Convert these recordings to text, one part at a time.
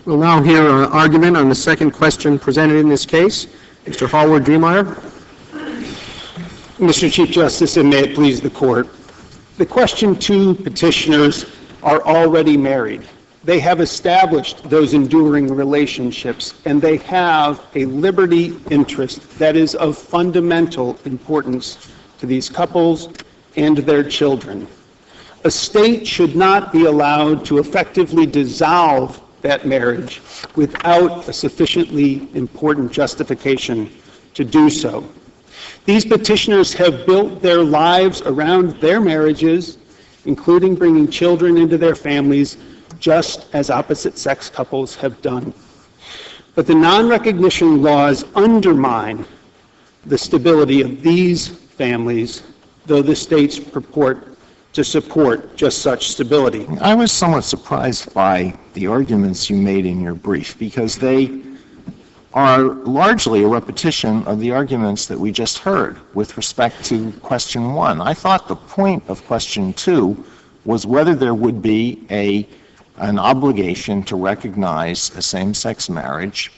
We'll now hear an argument on the second question presented in this case. Mr. Hallward-Driemeier. Mr. Chief Justice, and may it please the Court, the question 2 petitioners are already married. They have established those enduring relationships, and they have a liberty interest that is of fundamental importance to these couples and their children. A state should not be allowed to effectively dissolve that marriage without a sufficiently important justification to do so. These petitioners have built their lives around their marriages, including bringing children into their families, just as opposite-sex couples have done. But the non-recognition laws undermine the stability of these families, though the states purport to support just such stability. I was somewhat surprised by the arguments you made in your brief, because they are largely a repetition of the arguments that we just heard with respect to question 1. I thought the point of question 2 was whether there would be an obligation to recognize a same-sex marriage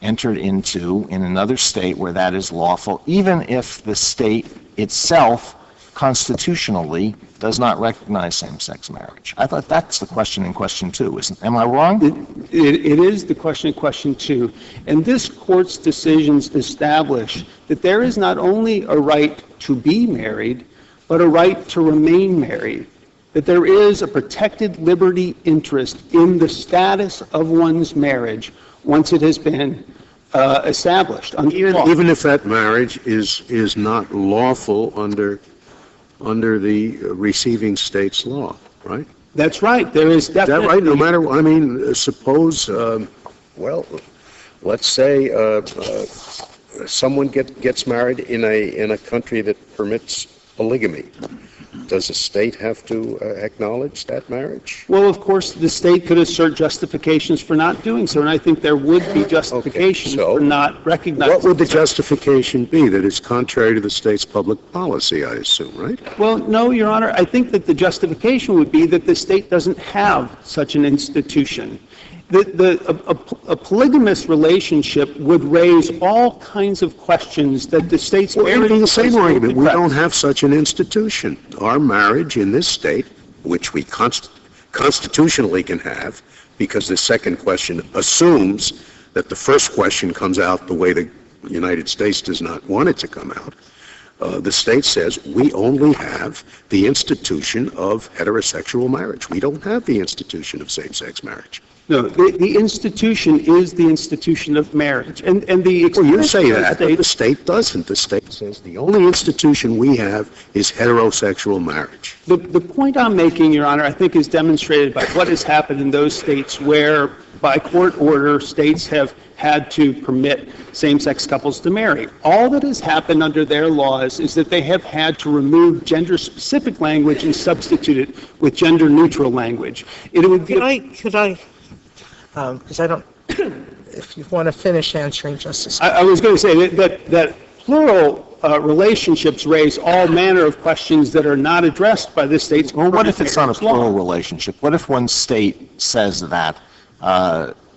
entered into in another state where that is lawful, even if the state itself constitutionally does not recognize same-sex marriage. I thought that's the question in question 2. Am I wrong? It is the question in question 2. And this Court's decisions establish that there is not only a right to be married, but a right to remain married, that there is a protected liberty interest in the status of one's marriage once it has been established. Even if that marriage is not lawful under the receiving state's law, right? That's right. There is definitely. Is that right? No matter, I mean, suppose, let's say someone gets married in a country that permits polygamy. Does the state have to acknowledge that marriage? Well, of course, the state could assert justifications for not doing so, and I think there would be justifications for not recognizing. What would the justification be? That it's contrary to the state's public policy, I assume, right? Well, no, Your Honor. I think that the justification would be that the state doesn't have such an institution. A polygamous relationship would raise all kinds of questions that the state's Well, it would be the same argument. We don't have such an institution. Our marriage in this state, which we constitutionally can have, because the second question assumes that the first question comes out the way the United States does not want it to come out, the state says we only have the institution of heterosexual marriage. We don't have the institution of same-sex marriage. No, the institution is the institution of marriage. And the well, you say that, but the state doesn't. The state says the only institution we have is heterosexual marriage. The point I'm making, Your Honor, I think is demonstrated by what has happened in those states where, by court order, states have had to permit same-sex couples to marry. All that has happened under their laws is that they have had to remove gender-specific language and substitute it with gender-neutral language. Could I because I don't, if you want to finish answering Justice. I was going to say that plural relationships raise all manner of questions that are not addressed by the state's. Well, what if it's not a plural relationship? What if one state says that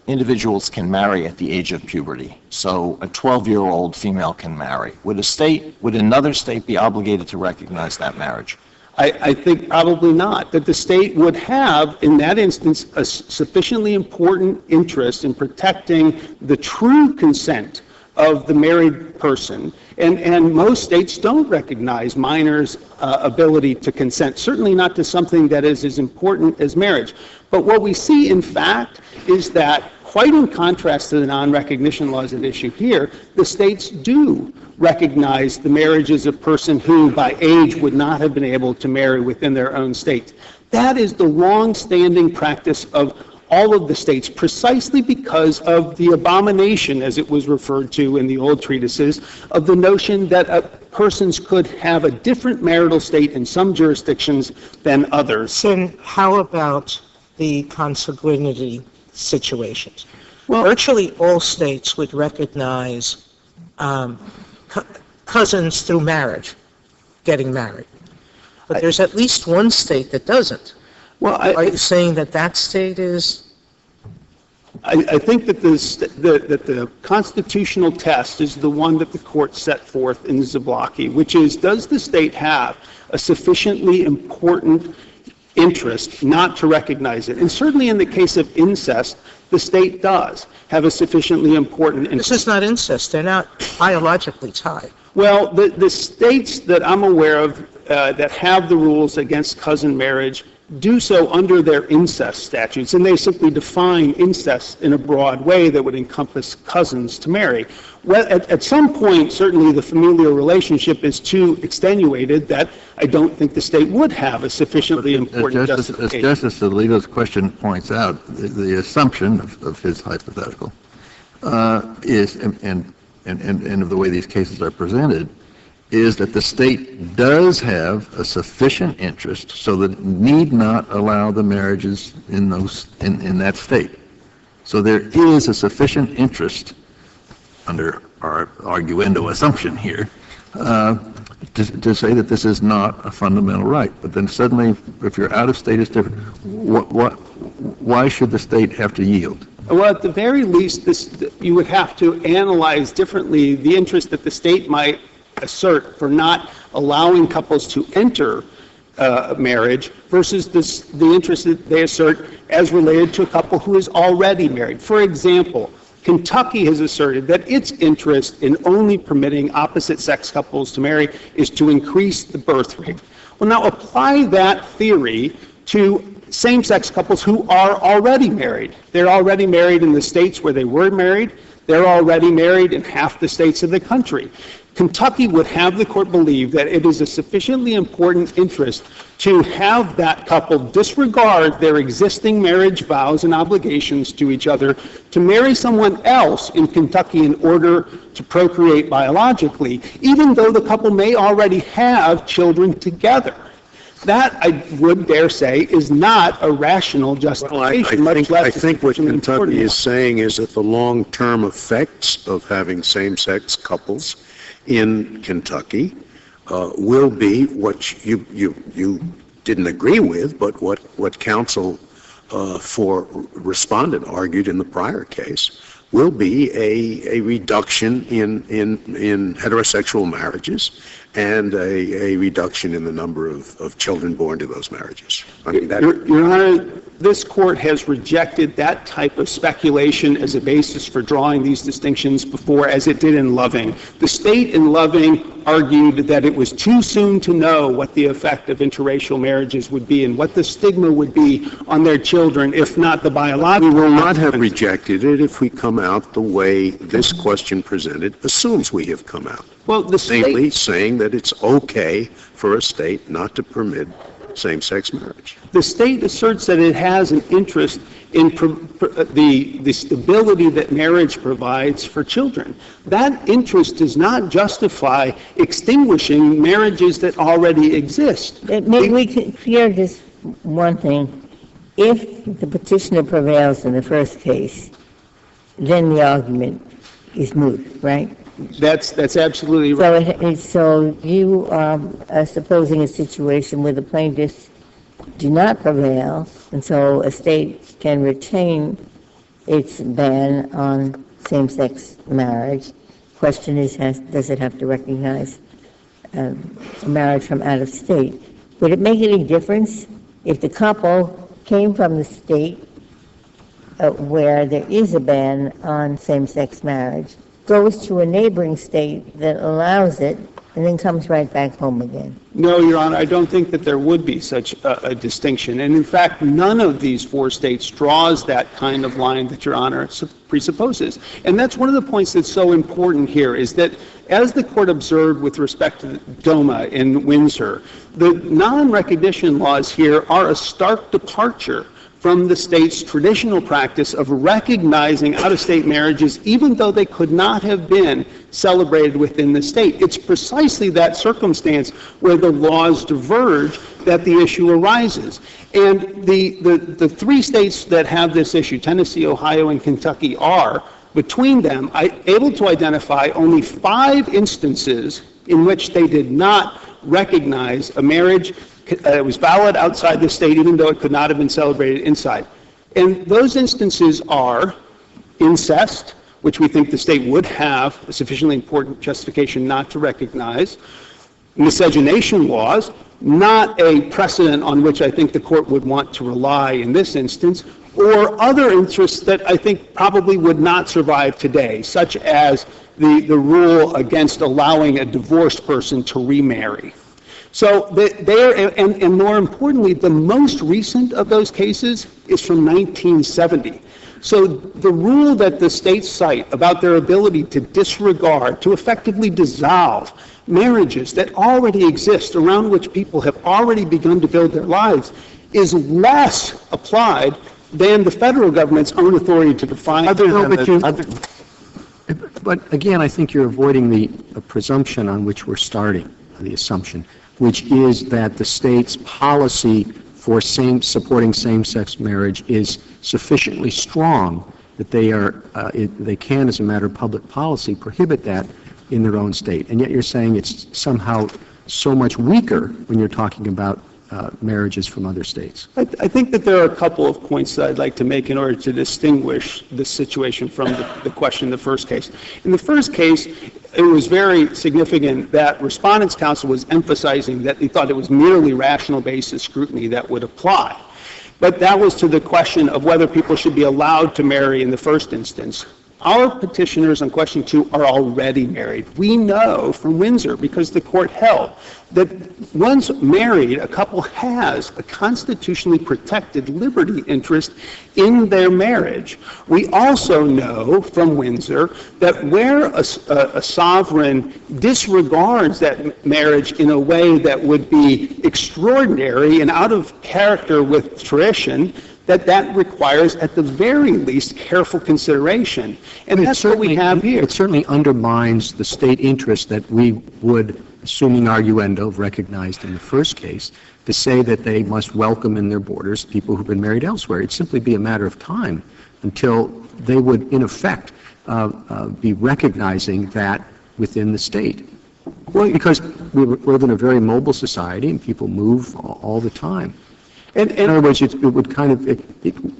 individuals can marry at the age of puberty? So a 12-year-old female can marry. Would another state be obligated to recognize that marriage? I think probably not, that the state would have, in that instance, a sufficiently important interest in protecting the true consent of the married person. And most states don't recognize minors' ability to consent, certainly not to something that is as important as marriage. But what we see, in fact, is that, quite in contrast to the non-recognition laws at issue here, the states do recognize the marriages of a person who, by age, would not have been able to marry within their own state. That is the long-standing practice of all of the states, precisely because of the abomination, as it was referred to in the old treatises, of the notion that persons could have a different marital state in some jurisdictions than others. Then how about the consanguinity situations? Well, virtually all states would recognize cousins through marriage, getting married. But there's at least one state that doesn't. Well, are you saying that state is? I think that the constitutional test is the one that the court set forth in Zablocki, which is, does the state have a sufficiently important interest not to recognize it? And certainly in the case of incest, the state does have a sufficiently important interest. This is not incest. They're not biologically tied. Well, the states that I'm aware of that have the rules against cousin marriage do so under their incest statutes, and they simply define incest in a broad way that would encompass cousins to marry. Well, at some point, certainly the familial relationship is too extenuated that I don't think the state would have a sufficiently important justification. As Justice Alito's question points out, the assumption of his hypothetical is, and of the way these cases are presented, is that the state does have a sufficient interest so that it need not allow the marriages in that state. So there is a sufficient interest, under our arguendo assumption here, to say that this is not a fundamental right. But then suddenly, if you're out of state, it's different. Why should the state have to yield? Well, at the very least, you would have to analyze differently the interest that the state might assert for not allowing couples to enter marriage versus the interest that they assert as related to a couple who is already married. For example, Kentucky has asserted that its interest in only permitting opposite-sex couples to marry is to increase the birth rate. Well, now apply that theory to same-sex couples who are already married. They're already married in the states where they were married. They're already married in half the states of the country. Kentucky would have the court believe that it is a sufficiently important interest to have that couple disregard their existing marriage vows and obligations to each other to marry someone else in Kentucky in order to procreate biologically, even though the couple may already have children together. That, I would dare say, is not a rational justification. Well, I think what Kentucky is saying is that the long-term effects of having same-sex couples in Kentucky will be what you didn't agree with, but what counsel for respondent argued in the prior case will be a reduction in heterosexual marriages and a reduction in the number of children born to those marriages. I mean, Your Honor, this court has rejected that type of speculation as a basis for drawing these distinctions before, as it did in Loving. The state in Loving argued that it was too soon to know what the effect of interracial marriages would be and what the stigma would be on their children, if not the biological. We will not have rejected it if we come out the way this question presented assumes we have come out. Well, namely saying that it's okay for a state not to permit same-sex marriage. The state asserts that it has an interest in the stability that marriage provides for children. That interest does not justify extinguishing marriages that already exist. Maybe we could clear this one thing. If the petitioner prevails in the first case, then the argument is moot, right? That's absolutely right. So you are supposing a situation where the plaintiffs do not prevail, and so a state can retain its ban on same-sex marriage. Question is, does it have to recognize a marriage from out of state? Would it make any difference if the couple came from the state where there is a ban on same-sex marriage, goes to a neighboring state that allows it, and then comes right back home again? No, Your Honor, I don't think that there would be such a distinction. And in fact, none of these four states draws that kind of line that Your Honor presupposes. And that's one of the points that's so important here, is that as the court observed with respect to DOMA in Windsor, the non-recognition laws here are a stark departure from the state's traditional practice of recognizing out-of-state marriages even though they could not have been celebrated within the state. It's precisely that circumstance where the laws diverge that the issue arises. And the three states that have this issue, Tennessee, Ohio, and Kentucky, are, between them, able to identify only 5 instances in which they did not recognize a marriage that was valid outside the state, even though it could not have been celebrated inside. And those instances are incest, which we think the state would have a sufficiently important justification not to recognize, miscegenation laws, not a precedent on which I think the court would want to rely in this instance, or other interests that I think probably would not survive today, such as the rule against allowing a divorced person to remarry. So and more importantly, the most recent of those cases is from 1970. So the rule that the states cite about their ability to disregard, to effectively dissolve marriages that already exist, around which people have already begun to build their lives, is less applied than the federal government's own authority to define. But again, I think you're avoiding the presumption on which we're starting, the assumption, which is that the state's policy for supporting same-sex marriage is sufficiently strong that they can, as a matter of public policy, prohibit that in their own state. And yet you're saying it's somehow so much weaker when you're talking about marriages from other states. I think that there are a couple of points that I'd like to make in order to distinguish this situation from the question in the first case. In the first case, it was very significant that Respondents' Counsel was emphasizing that they thought it was merely rational basis scrutiny that would apply. But that was to the question of whether people should be allowed to marry in the first instance. Our petitioners on question 2 are already married. We know from Windsor, because the court held, that once married, a couple has a constitutionally protected liberty interest in their marriage. We also know from Windsor that where a sovereign disregards that marriage in a way that would be extraordinary and out of character with tradition, that requires, at the very least, careful consideration. And that's what we have here. It certainly undermines the state interest that we would, assuming arguendo, have recognized in the first case, to say that they must welcome in their borders people who've been married elsewhere. It'd simply be a matter of time until they would, in effect, be recognizing that within the state. Well, because we live in a very mobile society and people move all the time. In other words, it would kind of,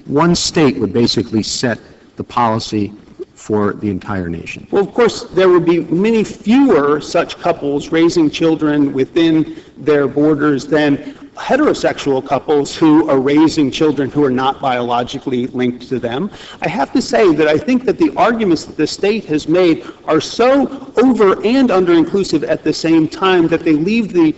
one state would basically set the policy for the entire nation. Well, of course, there would be many fewer such couples raising children within their borders than heterosexual couples who are raising children who are not biologically linked to them. I have to say that I think that the arguments that the state has made are so over and under-inclusive at the same time that they leave the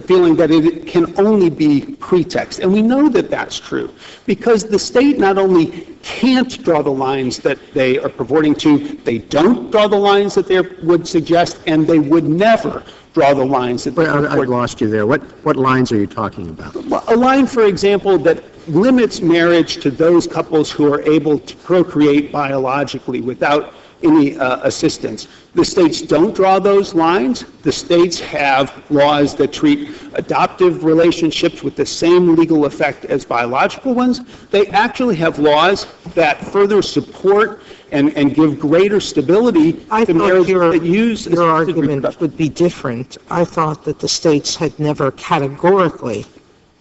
feeling that it can only be pretext. And we know that that's true because the state not only can't draw the lines that they are purporting to, they don't draw the lines that they would suggest, and they would never draw the lines that they I lost you there. What lines are you talking about? Well, a line, for example, that limits marriage to those couples who are able to procreate biologically without any assistance. The states don't draw those lines. The states have laws that treat adoptive relationships with the same legal effect as biological ones. They actually have laws that further support and give greater stability to marriages that use your argument would be different. I thought that the states had never categorically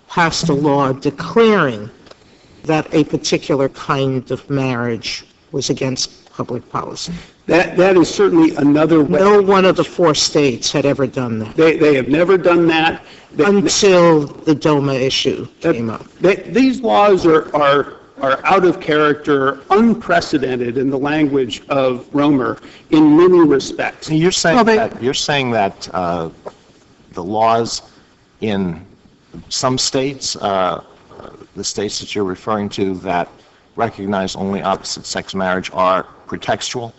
passed a law declaring that a particular kind of marriage was against public policy. That is certainly another way. No one of the 4 states had ever done that. They have never done that. Until the DOMA issue came up. These laws are out of character, unprecedented in the language of Romer in many respects. You're saying that the laws in some states, the states that you're referring to that recognize only opposite-sex marriage, are pretextual?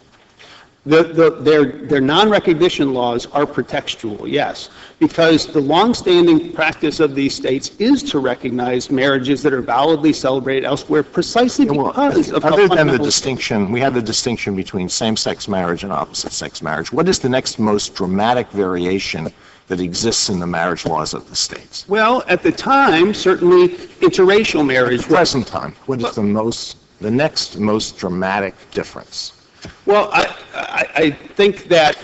Their non-recognition laws are pretextual, yes, because the long-standing practice of these states is to recognize marriages that are validly celebrated elsewhere precisely because of other than the distinction, we have the distinction between same-sex marriage and opposite-sex marriage. What is the next most dramatic variation that exists in the marriage laws of the states? Well, at the time, certainly interracial marriage. At the present time, what is the next most dramatic difference? Well, I think that,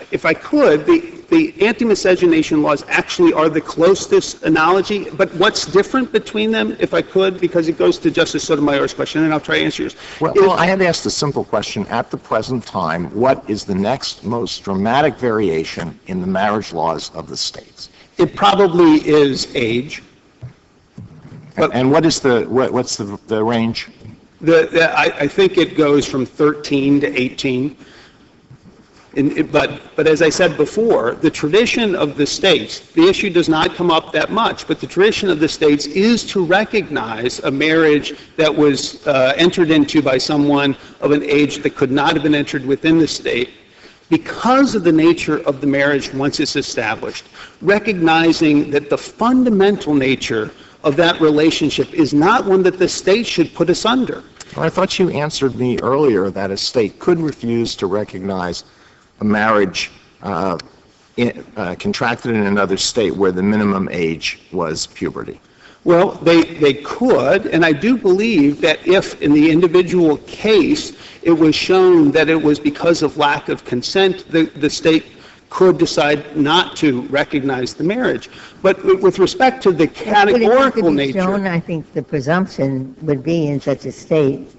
if I could, the anti-miscegenation laws actually are the closest analogy. But what's different between them, if I could, because it goes to Justice Sotomayor's question, and I'll try to answer yours. Well, I had asked a simple question. At the present time, what is the next most dramatic variation in the marriage laws of the states? It probably is age. And what's the range? I think it goes from 13 to 18. But as I said before, the tradition of the states, the issue does not come up that much, but the tradition of the states is to recognize a marriage that was entered into by someone of an age that could not have been entered within the state because of the nature of the marriage once it's established, recognizing that the fundamental nature of that relationship is not one that the state should put us under. Well, I thought you answered me earlier that a state could refuse to recognize a marriage contracted in another state where the minimum age was puberty. Well, they could, and I do believe that if in the individual case it was shown that it was because of lack of consent, the state could decide not to recognize the marriage. But with respect to the categorical nature... Shown, I think the presumption would be in such a state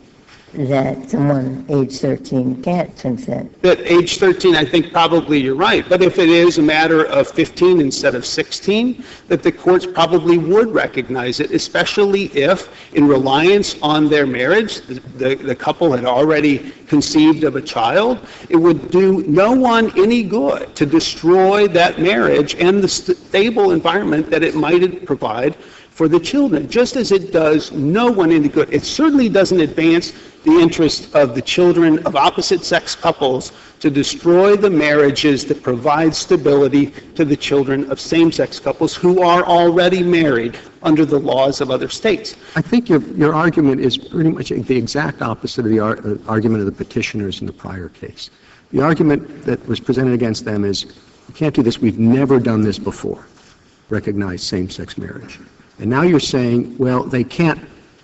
that someone age 13 can't consent. That age 13, I think probably you're right. But if it is a matter of 15 instead of 16, that the courts probably would recognize it, especially if, in reliance on their marriage, the couple had already conceived of a child. It would do no one any good to destroy that marriage and the stable environment that it might provide for the children, just as it does no one any good. It certainly doesn't advance the interest of the children of opposite-sex couples to destroy the marriages that provide stability to the children of same-sex couples who are already married under the laws of other states. I think your argument is pretty much the exact opposite of the argument of the petitioners in the prior case. The argument that was presented against them is, you can't do this, we've never done this before, recognize same-sex marriage. And now you're saying, well, they can't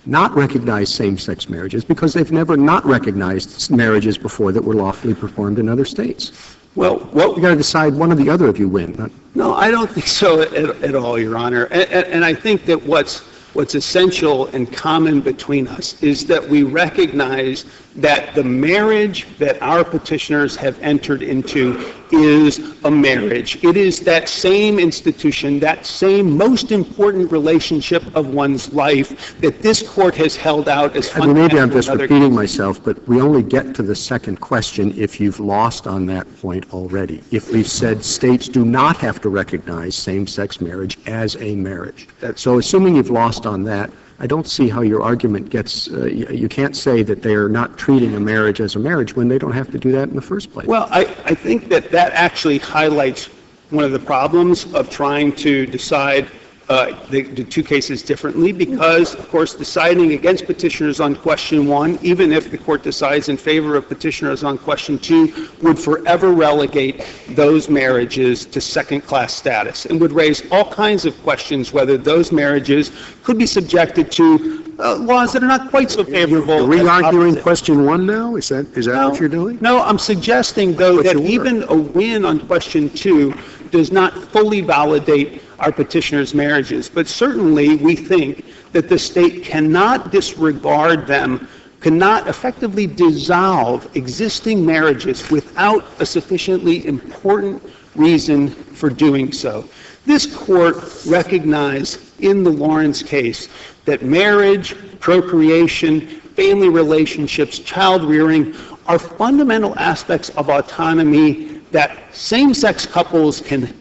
not recognize same-sex marriages because they've never not recognized marriages before that were lawfully performed in other states. Well, you've got to decide one or the other if you win. No, I don't think so at all, Your Honor. And I think that what's essential and common between us is that we recognize that the marriage that our petitioners have entered into is a marriage. It is that same institution, that same most important relationship of one's life that this court has held out as fundamental. Maybe I'm just repeating myself, but we only get to the second question if you've lost on that point already. If we've said states do not have to recognize same-sex marriage as a marriage. So assuming you've lost on that, I don't see how your argument gets, you can't say that they are not treating a marriage as a marriage when they don't have to do that in the first place. Well, I think that actually highlights one of the problems of trying to decide the two cases differently because, of course, deciding against petitioners on question 1, even if the court decides in favor of petitioners on question 2, would forever relegate those marriages to second-class status and would raise all kinds of questions whether those marriages could be subjected to laws that are not quite so favorable. Are we arguing question 1 now? Is that what you're doing? No, I'm suggesting, though, that even a win on question 2 does not fully validate our petitioners' marriages. But certainly we think that the state cannot disregard them, cannot effectively dissolve existing marriages without a sufficiently important reason for doing so. This court recognized in the Lawrence case that marriage, procreation, family relationships, child rearing are fundamental aspects of autonomy that same-sex couples can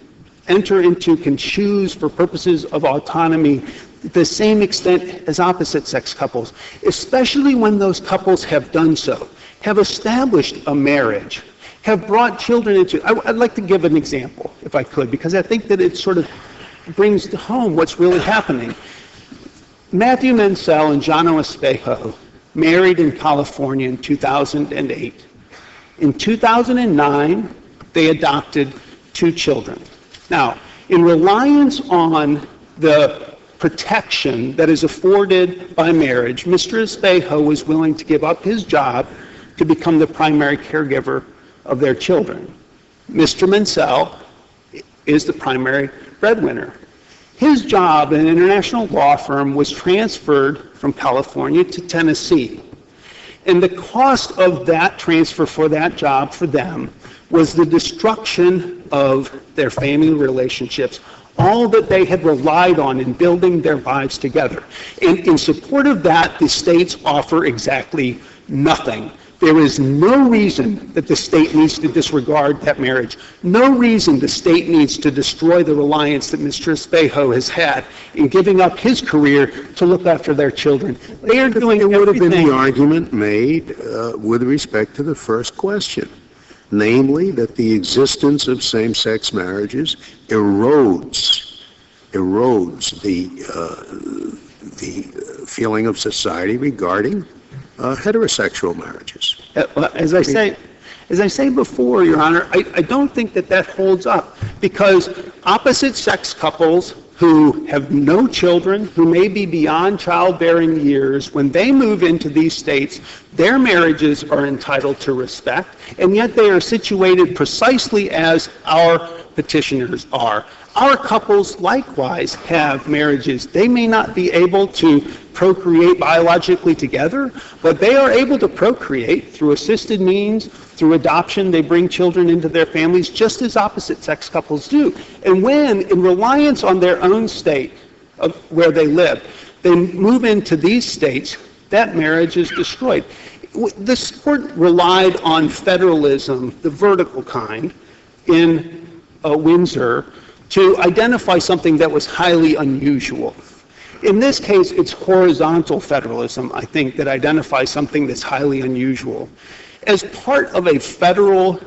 enter into, can choose for purposes of autonomy to the same extent as opposite-sex couples, especially when those couples have done so, have established a marriage, have brought children into. I'd like to give an example, if I could, because I think that it sort of brings home what's really happening. Matthew Mansell and John Espejo married in California in 2008. In 2009, they adopted 2 children. Now, in reliance on the protection that is afforded by marriage, Mr. Espejo was willing to give up his job to become the primary caregiver of their children. Mr. Mansell is the primary breadwinner. His job in an international law firm was transferred from California to Tennessee. And the cost of that transfer for that job for them was the destruction of their family relationships, all that they had relied on in building their lives together. And in support of that, the states offer exactly nothing. There is no reason that the state needs to disregard that marriage. No reason the state needs to destroy the reliance that Mr. Espejo has had in giving up his career to look after their children. They are doing There would have been everything. the argument made with respect to the first question, namely that the existence of same-sex marriages erodes the feeling of society regarding heterosexual marriages. As I say before, Your Honor, I don't think that holds up, because opposite-sex couples who have no children, who may be beyond childbearing years, when they move into these states, their marriages are entitled to respect, and yet they are situated precisely as our petitioners are. Our couples likewise have marriages. They may not be able to procreate biologically together, but they are able to procreate through assisted means, through adoption. They bring children into their families just as opposite-sex couples do. And when, in reliance on their own state of where they live, they move into these states, that marriage is destroyed. This court relied on federalism, the vertical kind, in Windsor, to identify something that was highly unusual. In this case, it's horizontal federalism, I think, that identifies something that's highly unusual. As part of a federal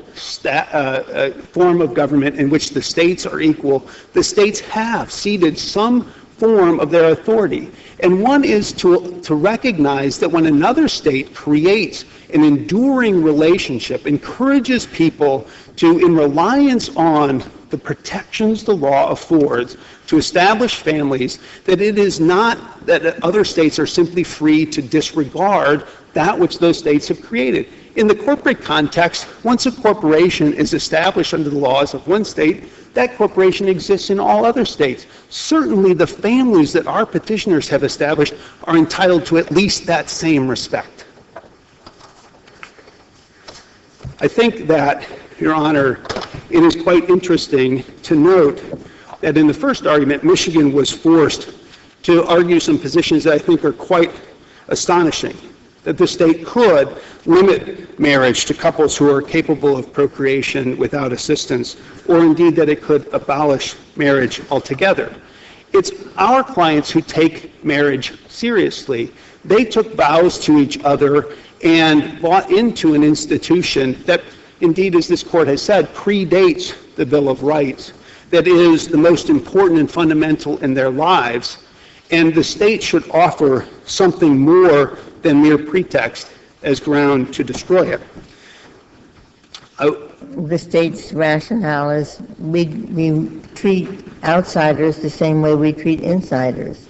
form of government in which the states are equal, the states have ceded some form of their authority. And one is to recognize that when another state creates an enduring relationship, encourages people to, in reliance on the protections the law affords to establish families, that it is not that other states are simply free to disregard that which those states have created. In the corporate context, once a corporation is established under the laws of one state, that corporation exists in all other states. Certainly the families that our petitioners have established are entitled to at least that same respect. I think that, Your Honor, it is quite interesting to note that in the first argument, Michigan was forced to argue some positions that I think are quite astonishing, that the state could limit marriage to couples who are capable of procreation without assistance, or indeed that it could abolish marriage altogether. It's our clients who take marriage seriously. They took vows to each other and bought into an institution that, indeed, as this court has said, predates the Bill of Rights, that is the most important and fundamental in their lives, and the state should offer something more than mere pretext as ground to destroy it. The state's rationale is we treat outsiders the same way we treat insiders.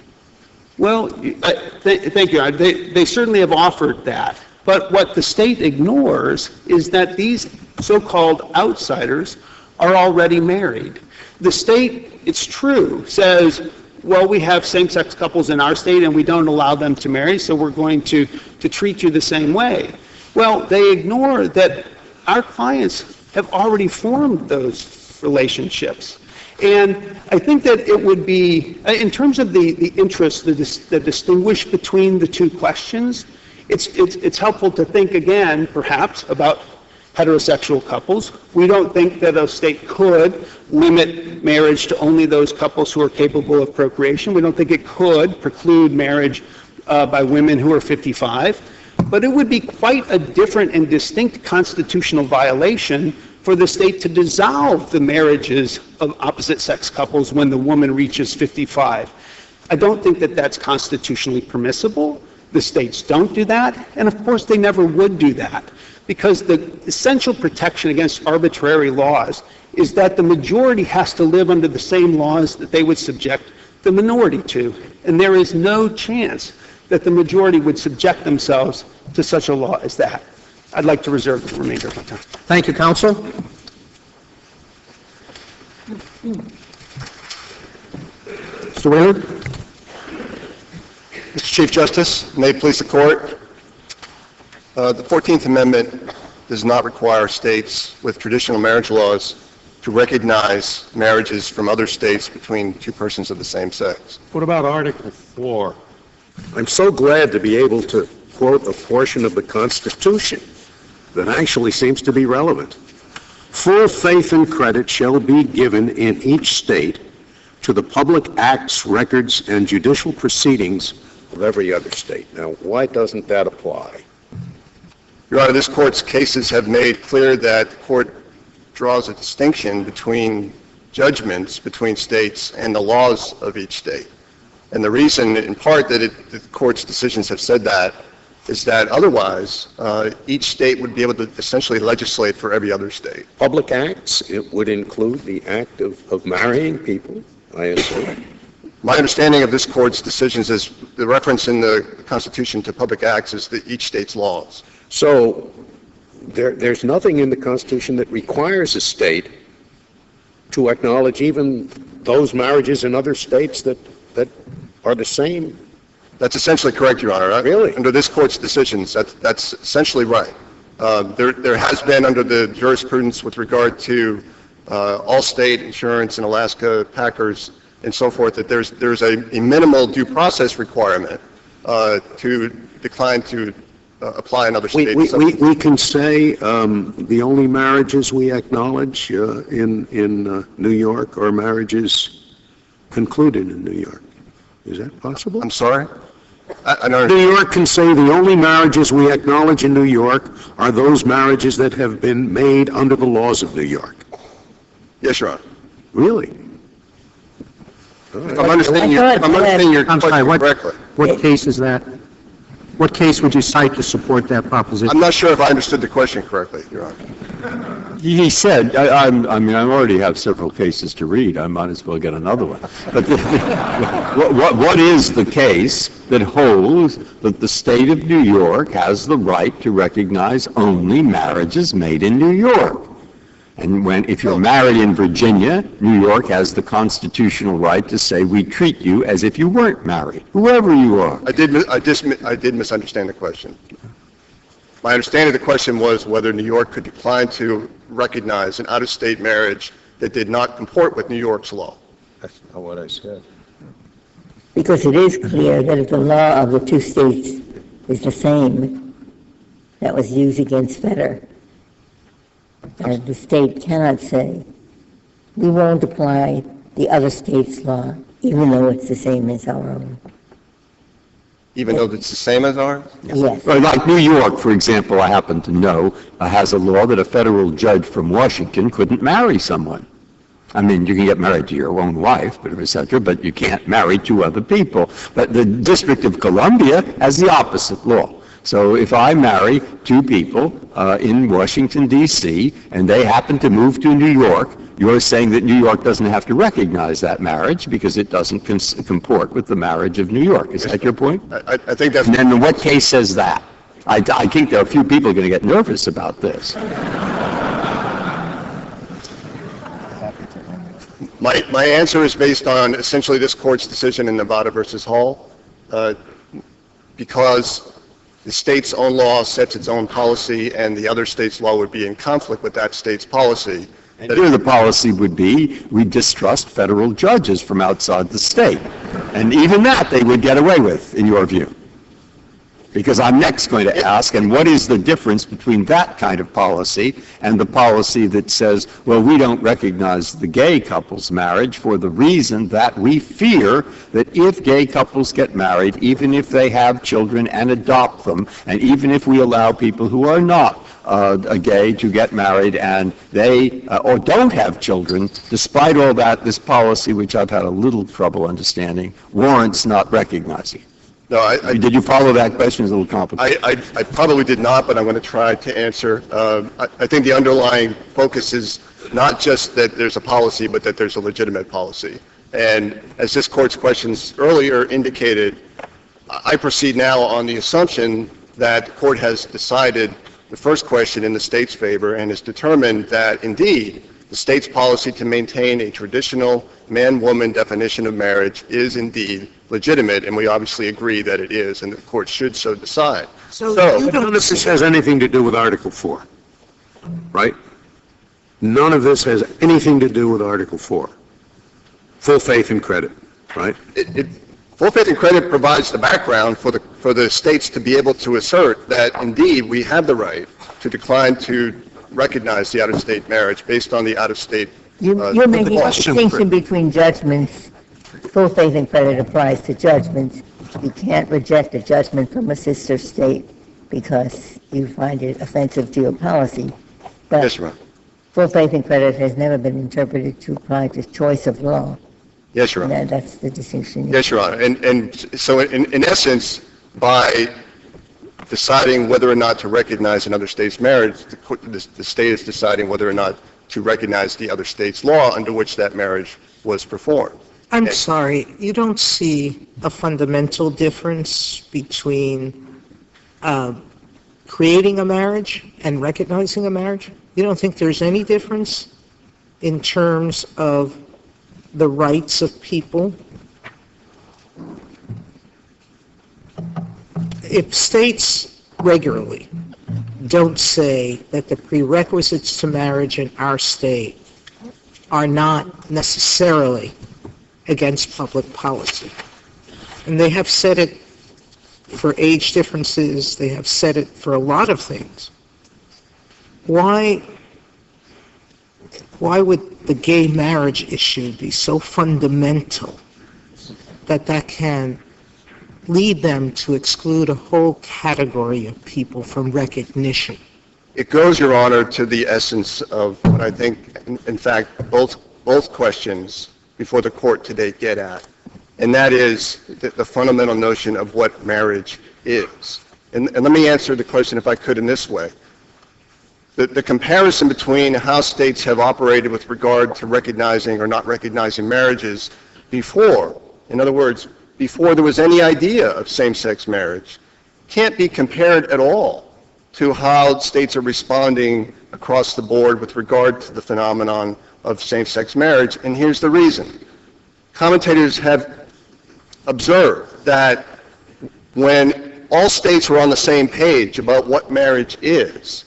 Well, thank you. They certainly have offered that. But what the state ignores is that these so-called outsiders are already married. The state, it's true, says, well, we have same-sex couples in our state and we don't allow them to marry, so we're going to treat you the same way. Well, they ignore that our clients have already formed those relationships. And I think that it would be, in terms of the interests that distinguish between the two questions, it's helpful to think again, perhaps, about heterosexual couples. We don't think that a state could limit marriage to only those couples who are capable of procreation. We don't think it could preclude marriage by women who are 55. But it would be quite a different and distinct constitutional violation for the state to dissolve the marriages of opposite-sex couples when the woman reaches 55. I don't think that that's constitutionally permissible. The states don't do that, and of course they never would do that, because the essential protection against arbitrary laws is that the majority has to live under the same laws that they would subject the minority to, and there is no chance that the majority would subject themselves to such a law as that. I'd like to reserve the remainder of my time. Thank you, counsel. Mr. Whalen? Mr. Chief Justice, may it please the Court. The 14th Amendment does not require states with traditional marriage laws to recognize marriages from other states between two persons of the same sex. What about Article 4? I'm so glad to be able to quote a portion of the Constitution that actually seems to be relevant. Full faith and credit shall be given in each state to the public acts, records, and judicial proceedings of every other state. Now, why doesn't that apply? Your Honor, this Court's cases have made clear that the Court draws a distinction between judgments between states and the laws of each state. And the reason, in part, that the Court's decisions have said that is that otherwise each state would be able to essentially legislate for every other state. Public acts, it would include the act of marrying people, I assume. My understanding of this Court's decisions is the reference in the Constitution to public acts is each state's laws. So there's nothing in the Constitution that requires a state to acknowledge even those marriages in other states that are the same. That's essentially correct, Your Honor. Really? Under this Court's decisions, that's essentially right. There has been, under the jurisprudence with regard to Allstate Insurance and Alaska Packers and so forth, that there's a minimal due process requirement to decline to apply in other states. We can say the only marriages we acknowledge in New York are marriages concluded in New York. Is that possible? I'm sorry? I don't New York can say the only marriages we acknowledge in New York are those marriages that have been made under the laws of New York. Yes, Your Honor. Really? If I'm understanding your question correctly. What case is that? What case would you cite to support that proposition? I'm not sure if I understood the question correctly, Your Honor. He said, I already have several cases to read. I might as well get another one. But what is the case that holds that the state of New York has the right to recognize only marriages made in New York? And if you're married in Virginia, New York has the constitutional right to say, we treat you as if you weren't married, whoever you are. I did misunderstand the question. My understanding of the question was whether New York could decline to recognize an out-of-state marriage that did not comport with New York's law. That's not what I said. Because it is clear that if the law of the two states is the same that was used against Fetter, the state cannot say, we won't apply the other state's law, even though it's the same as our own. Even though it's the same as ours? Yes. Well, like New York, for example, I happen to know, has a law that a federal judge from Washington couldn't marry someone. I mean, you can get married to your own wife, but you can't marry two other people. But the District of Columbia has the opposite law. So if I marry two people in Washington, D.C., and they happen to move to New York, you're saying that New York doesn't have to recognize that marriage because it doesn't comport with the marriage of New York. Is that your point? I think that's... And then what case says that? I think there are a few people going to get nervous about this. My answer is based on essentially this Court's decision in Nevada versus Hall, because the state's own law sets its own policy, and the other state's law would be in conflict with that state's policy. And here the policy would be, we distrust federal judges from outside the state. And even that they would get away with, in your view. Because I'm next going to ask, and what is the difference between that kind of policy and the policy that says, well, we don't recognize the gay couple's marriage for the reason that we fear that if gay couples get married, even if they have children and adopt them, and even if we allow people who are not gay to get married and they or don't have children, despite all that, this policy, which I've had a little trouble understanding, warrants not recognizing. No, did you follow that question? It's a little complicated. I probably did not, but I'm going to try to answer. I think the underlying focus is not just that there's a policy, but that there's a legitimate policy. And as this Court's questions earlier indicated, I proceed now on the assumption that the Court has decided the first question in the state's favor and has determined that, indeed, the state's policy to maintain a traditional man-woman definition of marriage is indeed legitimate, and we obviously agree that it is, and the court should so decide. So None of this has anything to do with Article 4, right? None of this has anything to do with Article 4. Full faith and credit, right? Full faith and credit provides the background for the states to be able to assert that indeed we have the right to decline to recognize the out-of-state marriage based on the out-of-state. You're making a distinction between judgments. Full faith and credit applies to judgments. You can't reject a judgment from a sister state because you find it offensive to your policy. But Yes, Your Honor. full faith and credit has never been interpreted to apply to choice of law. Yes, Your Honor. That's the distinction. Yes, Your Honor. And so in essence, by deciding whether or not to recognize another state's marriage, the state is deciding whether or not to recognize the other state's law under which that marriage was performed. I'm sorry, you don't see a fundamental difference between creating a marriage and recognizing a marriage? You don't think there's any difference in terms of the rights of people? If states regularly don't say that the prerequisites to marriage in our state are not necessarily against public policy, and they have said it for age differences, they have said it for a lot of things, why would the gay marriage issue be so fundamental that can lead them to exclude a whole category of people from recognition? It goes, Your Honor, to the essence of what I think, in fact, both questions before the court today get at, and that is the fundamental notion of what marriage is. And let me answer the question, if I could, in this way. The comparison between how states have operated with regard to recognizing or not recognizing marriages before, in other words, before there was any idea of same-sex marriage, can't be compared at all to how states are responding across the board with regard to the phenomenon of same-sex marriage, and here's the reason. Commentators have observed that when all states were on the same page about what marriage is,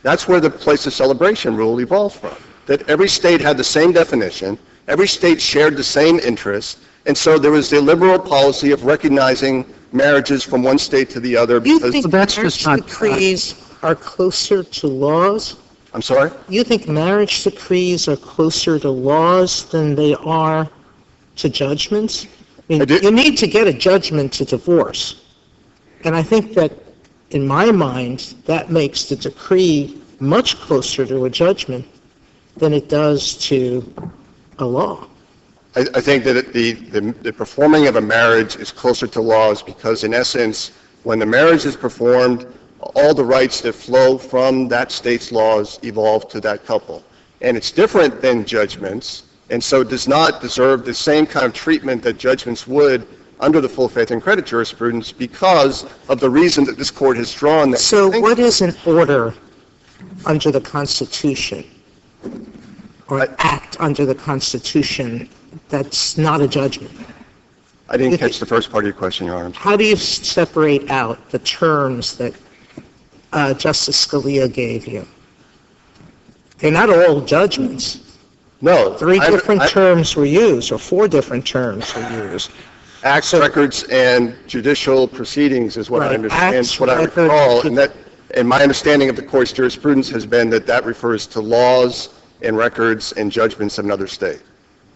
that's where the place of celebration rule evolved from. That every state had the same definition, every state shared the same interests, and so there was the liberal policy of recognizing marriages from one state to the other. You think marriage decrees are closer to laws? I'm sorry? You think marriage decrees are closer to laws than they are to judgments? I mean, you need to get a judgment to divorce. And I think that, in my mind, that makes the decree much closer to a judgment than it does to a law. I think that the performing of a marriage is closer to laws because, in essence, when the marriage is performed, all the rights that flow from that state's laws evolve to that couple. And it's different than judgments, and so does not deserve the same kind of treatment that judgments would under the full faith and credit jurisprudence because of the reason that this court has drawn. That so what is an order under the Constitution or an act under the Constitution that's not a judgment? I didn't catch the first part of your question, Your Honor. How do you separate out the terms that Justice Scalia gave you? They're not all judgments. No. Three different terms were used, or four different terms were used. Acts, records, and judicial proceedings is what I understand, Acts, what I recall, and my understanding of the court's jurisprudence has been that refers to laws and records and judgments of another state.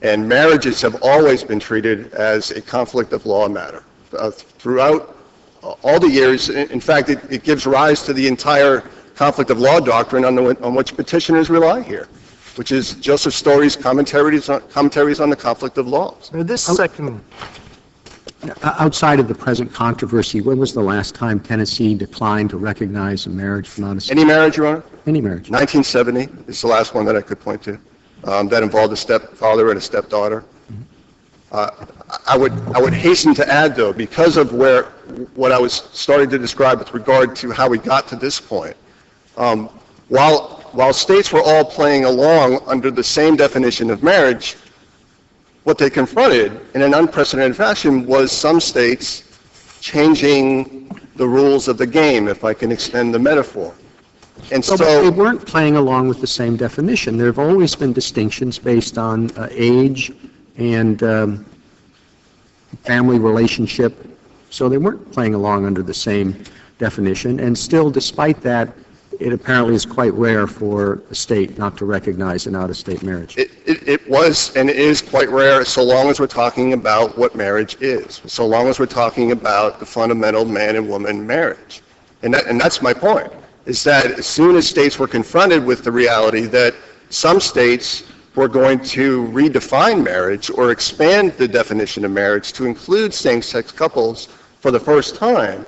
And marriages have always been treated as a conflict of law matter. Throughout all the years, in fact, it gives rise to the entire conflict of law doctrine on which petitioners rely here, which is Joseph Story's commentaries on the conflict of laws. This second, outside of the present controversy, when was the last time Tennessee declined to recognize a marriage from out of state? Any marriage, Your Honor? Any marriage. 1970 is the last one that I could point to. That involved a stepfather and a stepdaughter. I would hasten to add, though, because of what I was starting to describe with regard to how we got to this point, while while states were all playing along under the same definition of marriage, what they confronted in an unprecedented fashion was some states changing the rules of the game, if I can extend the metaphor. And But they weren't playing along with the same definition. There have always been distinctions based on age and family relationship, so they weren't playing along under the same definition. And still, despite that, it apparently is quite rare for a state not to recognize an out-of-state marriage. It was and is quite rare so long as we're talking about what marriage is, so long as we're talking about the fundamental man and woman marriage. And that's my point, is that as soon as states were confronted with the reality that some states were going to redefine marriage or expand the definition of marriage to include same-sex couples for the first time,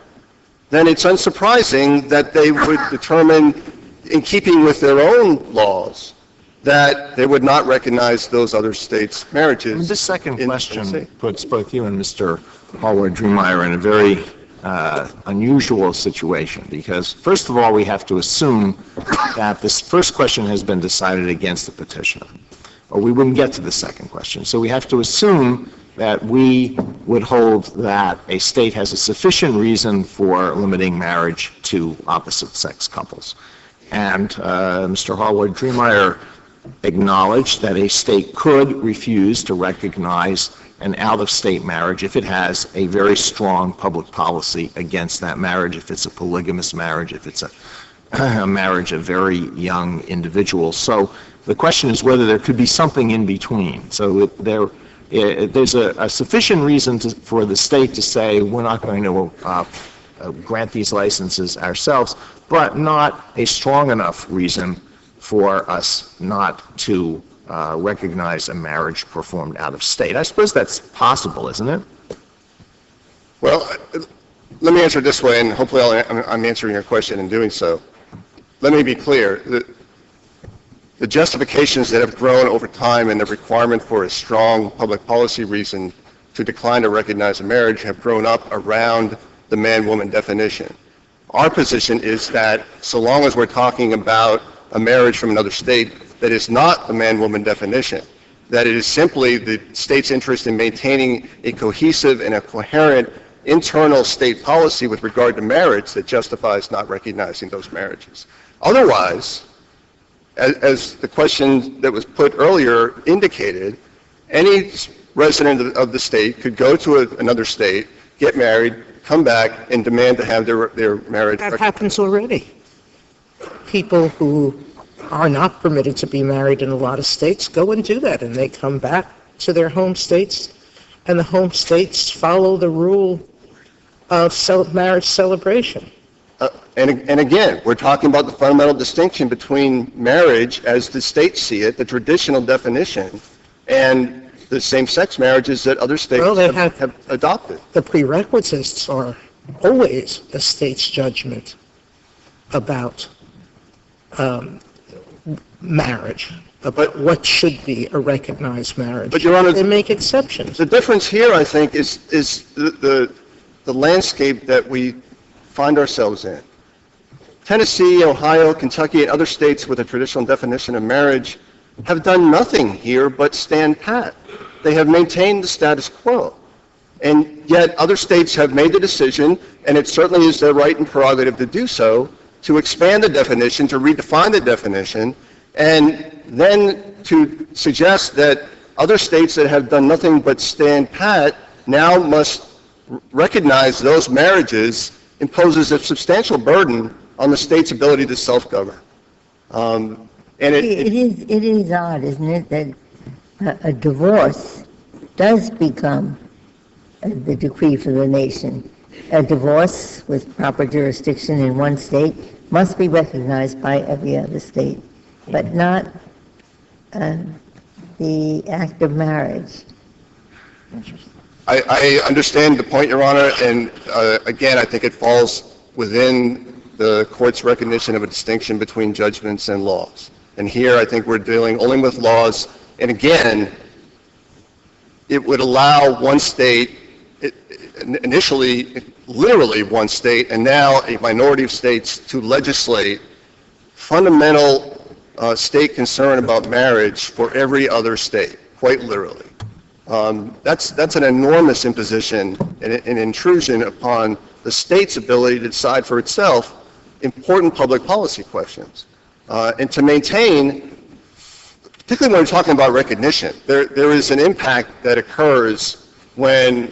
then it's unsurprising that they would determine, in keeping with their own laws, that they would not recognize those other states' marriages. This second question puts both you and Mr. Hallward-Driemeier in a very unusual situation, because first of all, we have to assume that this first question has been decided against the petitioner, or we wouldn't get to the second question. So we have to assume that we would hold that a state has a sufficient reason for limiting marriage to opposite-sex couples. And Mr. Hallward-Driemeier acknowledged that a state could refuse to recognize an out-of-state marriage if it has a very strong public policy against that marriage, if it's a polygamous marriage, if it's a marriage of very young individuals. So the question is whether there could be something in between. So there's a sufficient reason for the state to say we're not going to grant these licenses ourselves, but not a strong enough reason for us not to recognize a marriage performed out of state. I suppose that's possible, isn't it? Well, let me answer it this way, and hopefully I'm answering your question in doing so. Let me be clear. The justifications that have grown over time and the requirement for a strong public policy reason to decline to recognize a marriage have grown up around the man-woman definition. Our position is that so long as we're talking about a marriage from another state that is not the man-woman definition, that it is simply the state's interest in maintaining a cohesive and a coherent internal state policy with regard to marriage that justifies not recognizing those marriages. Otherwise, as the question that was put earlier indicated, any resident of the state could go to another state, get married, come back, and demand to have their marriage. That happens already. People who are not permitted to be married in a lot of states go and do that, and they come back to their home states, and the home states follow the rule of marriage celebration. And again, we're talking about the fundamental distinction between marriage as the states see it, the traditional definition, and the same-sex marriages that other states have adopted. The prerequisites are always the state's judgment about marriage, about what should be a recognized marriage. But, Your Honor, they make exceptions. The difference here, I think, is the landscape that we find ourselves in. Tennessee, Ohio, Kentucky, and other states with a traditional definition of marriage have done nothing here but stand pat. They have maintained the status quo. And yet other states have made the decision, and it certainly is their right and prerogative to do so, to expand the definition, to redefine the definition, and then to suggest that other states that have done nothing but stand pat now must recognize those marriages imposes a substantial burden on the state's ability to self-govern. It is odd, isn't it, that a divorce does become the decree for the nation. A divorce with proper jurisdiction in one state must be recognized by every other state, but not the act of marriage. I understand the point, Your Honor, and again, I think it falls within the court's recognition of a distinction between judgments and laws. And here, I think we're dealing only with laws, and again, it would allow one state, initially literally one state, and now a minority of states to legislate fundamental state concern about marriage for every other state, quite literally. That's an enormous imposition and an intrusion upon the state's ability to decide for itself important public policy questions. And to maintain, particularly when we're talking about recognition, there is an impact that occurs when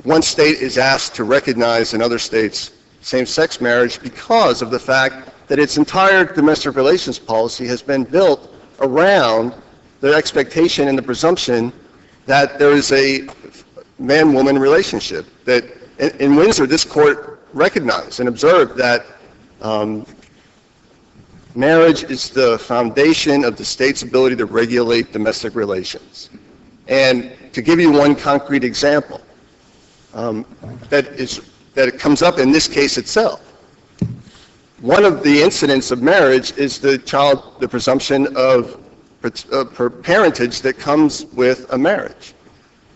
one state is asked to recognize another state's same-sex marriage because of the fact that its entire domestic relations policy has been built around the expectation and the presumption that there is a man-woman relationship. That in Windsor, this court recognized and observed that marriage is the foundation of the state's ability to regulate domestic relations. And to give you one concrete example, that it comes up in this case itself. One of the incidents of marriage is the presumption of parentage that comes with a marriage.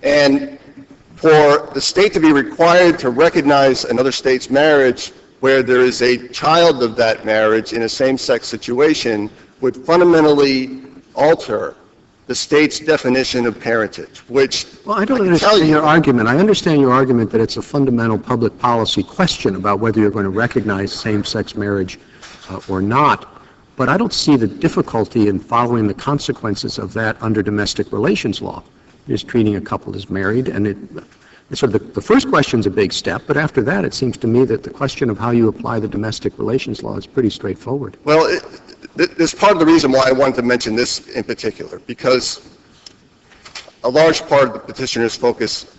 And for the state to be required to recognize another state's marriage where there is a child of that marriage in a same-sex situation would fundamentally alter the state's definition of parentage, which... Well, I don't understand your argument. I understand your argument that it's a fundamental public policy question about whether you're going to recognize same-sex marriage or not, but I don't see the difficulty in following the consequences of that under domestic relations law. Just treating a couple as married, and so the first question is a big step, but after that it seems to me that the question of how you apply the domestic relations law is pretty straightforward. Well, this is part of the reason why I wanted to mention this in particular, because a large part of the petitioner's focus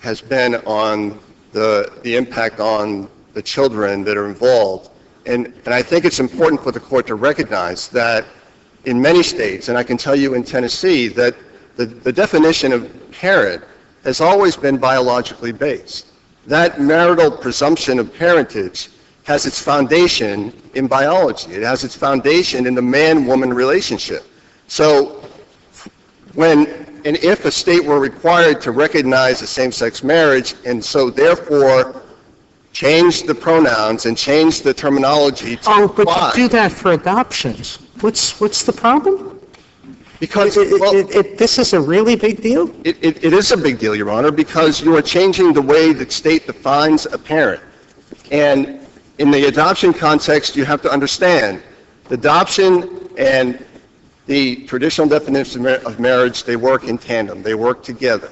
has been on the impact on the children that are involved. And I think it's important for the court to recognize that in many states, and I can tell you in Tennessee, that the definition of parent has always been biologically based. That marital presumption of parentage has its foundation in biology. It has its foundation in the man-woman relationship. So when and if a state were required to recognize a same-sex marriage and so therefore change the pronouns and change the terminology to but apply, to do that for adoptions, what's the problem? because This is a really big deal? It is a big deal, Your Honor, because you are changing the way the state defines a parent. And in the adoption context, you have to understand the adoption and the traditional definition of marriage, they work in tandem. They work together.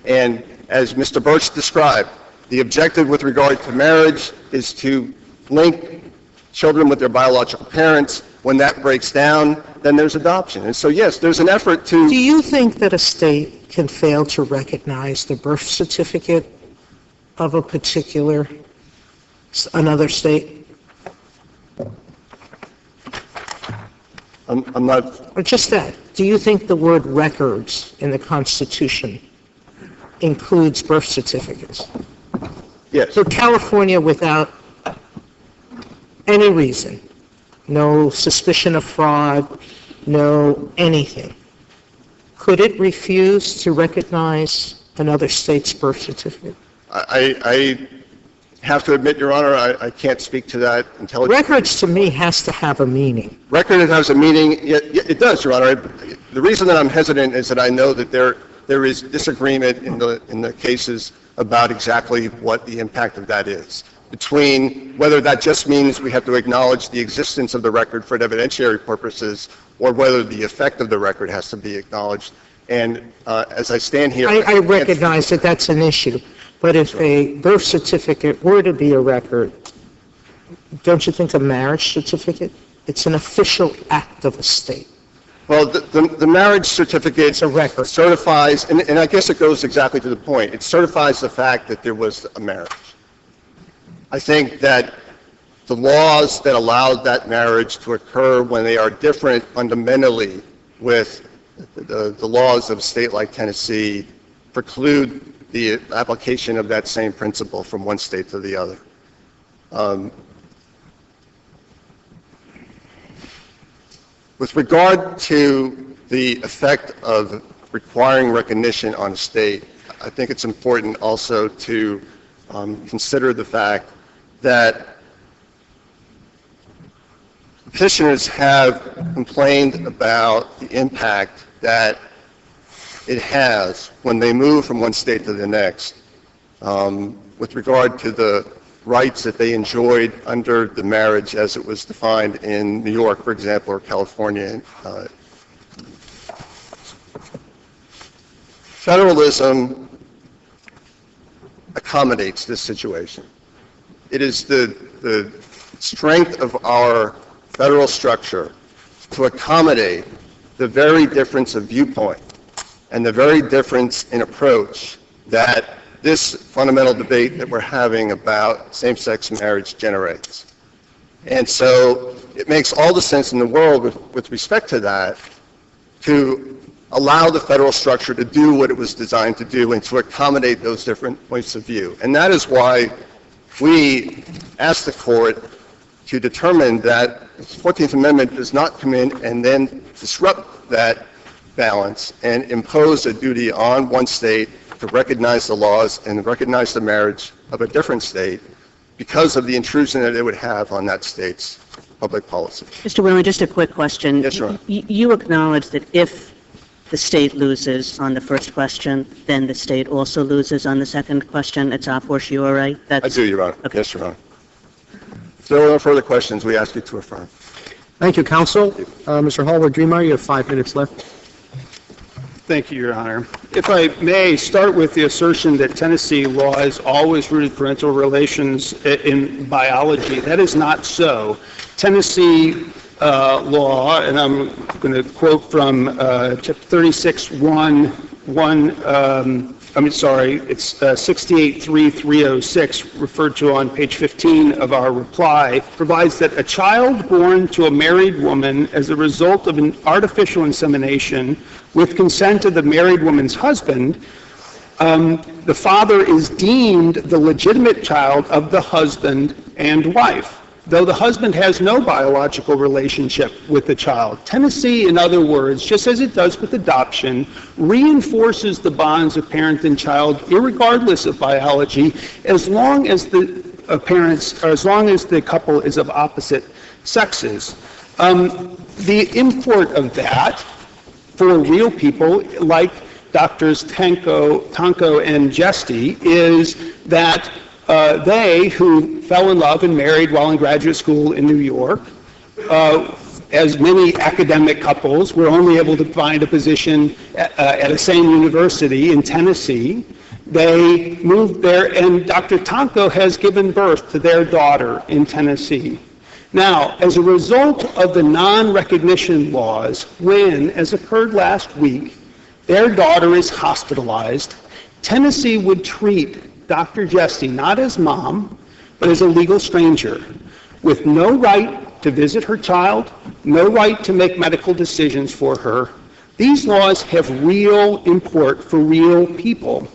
And as Mr. Bursch described, the objective with regard to marriage is to link children with their biological parents. When that breaks down, then there's adoption. And so, yes, there's an effort to... Do you think that a state can fail to recognize the birth certificate of another state? I'm not... Or just that. Do you think the word records in the Constitution includes birth certificates? Yes. So California, without any reason, no suspicion of fraud, no anything, could it refuse to recognize another state's birth certificate? I have to admit, Your Honor, I can't speak to that intelligently. Records, to me, has to have a meaning. Record has a meaning. It does, Your Honor. The reason that I'm hesitant is that I know that there is disagreement in the cases about exactly what the impact of that is, between whether that just means we have to acknowledge the existence of the record for evidentiary purposes or whether the effect of the record has to be acknowledged. And as I stand here... I recognize that that's an issue, but if a birth certificate were to be a record, don't you think a marriage certificate? It's an official act of a state. Well, the marriage certificate certifies, and I guess it goes exactly to the point, it certifies the fact that there was a marriage. I think that the laws that allowed that marriage to occur when they are different fundamentally with the laws of a state like Tennessee preclude the application of that same principle from one state to the other. With regard to the effect of requiring recognition on a state, I think it's important also to consider the fact that petitioners have complained about the impact that it has when they move from one state to the next with regard to the rights that they enjoyed under the marriage as it was defined in New York, for example, or California. Federalism accommodates this situation. It is the strength of our federal structure to accommodate the very difference of viewpoint and the very difference in approach that this fundamental debate that we're having about same-sex marriage generates. And so it makes all the sense in the world with respect to that to allow the federal structure to do what it was designed to do and to accommodate those different points of view. And that is why we asked the court to determine that the 14th Amendment does not come in and then disrupt that balance and impose a duty on one state to recognize the laws and recognize the marriage of a different state because of the intrusion that it would have on that state's public policy. Mr. Whelan, just a quick question. Yes, Your Honor. You acknowledge that if the state loses on the first question, then the state also loses on the second question. It's a fortiori. I do, Your Honor. Okay. Yes, Your Honor. If there are no further questions, we ask you to affirm. Thank you, counsel. Mr. Hallward-Driemeier, you have 5 minutes left. Thank you, Your Honor. If I may start with the assertion that Tennessee law has always rooted parental relations in biology. That is not so. Tennessee law, and I'm going to quote from Chapter 36, it's 68.3.306, referred to on page 15 of our reply, provides that a child born to a married woman as a result of an artificial insemination with consent of the married woman's husband, the father is deemed the legitimate child of the husband and wife, though the husband has no biological relationship with the child. Tennessee, in other words, just as it does with adoption, reinforces the bonds of parent and child irregardless of biology, as long as the couple is of opposite sexes. The import of that for real people like Doctors Tanco and Jesty is that they, who fell in love and married while in graduate school in New York, as many academic couples, were only able to find a position at a same university in Tennessee. They moved there, and Dr. Tanco has given birth to their daughter in Tennessee. Now, as a result of the non-recognition laws, when, as occurred last week, their daughter is hospitalized, Tennessee would treat Dr. Jesty not as mom, but as a legal stranger, with no right to visit her child, no right to make medical decisions for her. These laws have real import for real people.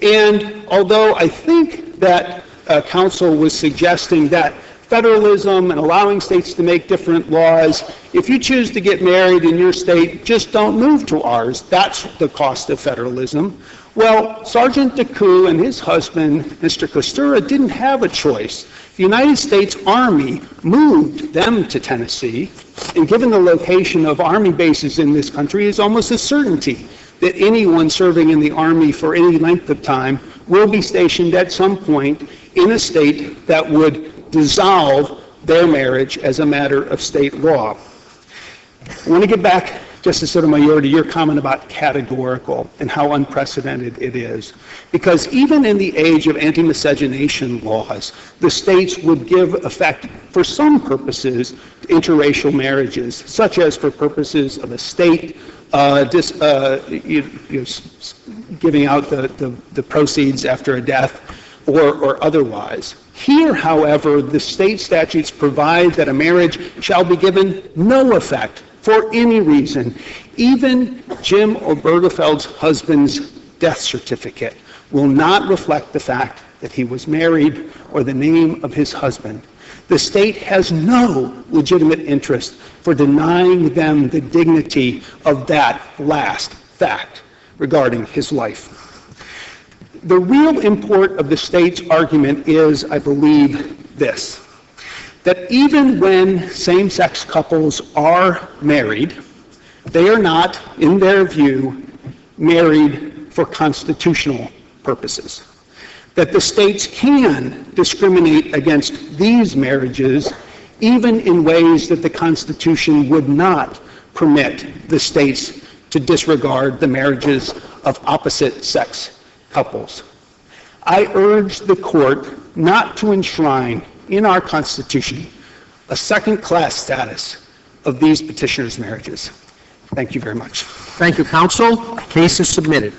And although I think that counsel was suggesting that federalism and allowing states to make different laws, if you choose to get married in your state, just don't move to ours. That's the cost of federalism. Well, Sergeant DeCoux and his husband, Mr. Costura, didn't have a choice. The United States Army moved them to Tennessee, and given the location of Army bases in this country, it's almost a certainty that anyone serving in the Army for any length of time will be stationed at some point in a state that would dissolve their marriage as a matter of state law. I want to get back, Justice Sotomayor, to your comment about categorical and how unprecedented it is. Because even in the age of anti-miscegenation laws, the states would give effect, for some purposes, to interracial marriages, such as for purposes of a state giving out the proceeds after a death or otherwise. Here, however, the state statutes provide that a marriage shall be given no effect for any reason. Even Jim Obergefell's husband's death certificate will not reflect the fact that he was married or the name of his husband. The state has no legitimate interest for denying them the dignity of that last fact regarding his life. The real import of the state's argument is, I believe, this. that even when same-sex couples are married, they are not, in their view, married for constitutional purposes. That the states can discriminate against these marriages even in ways that the Constitution would not permit the states to disregard the marriages of opposite-sex couples. I urge the Court not to enshrine in our Constitution a second-class status of these petitioners' marriages. Thank you very much. Thank you, counsel. Case is submitted.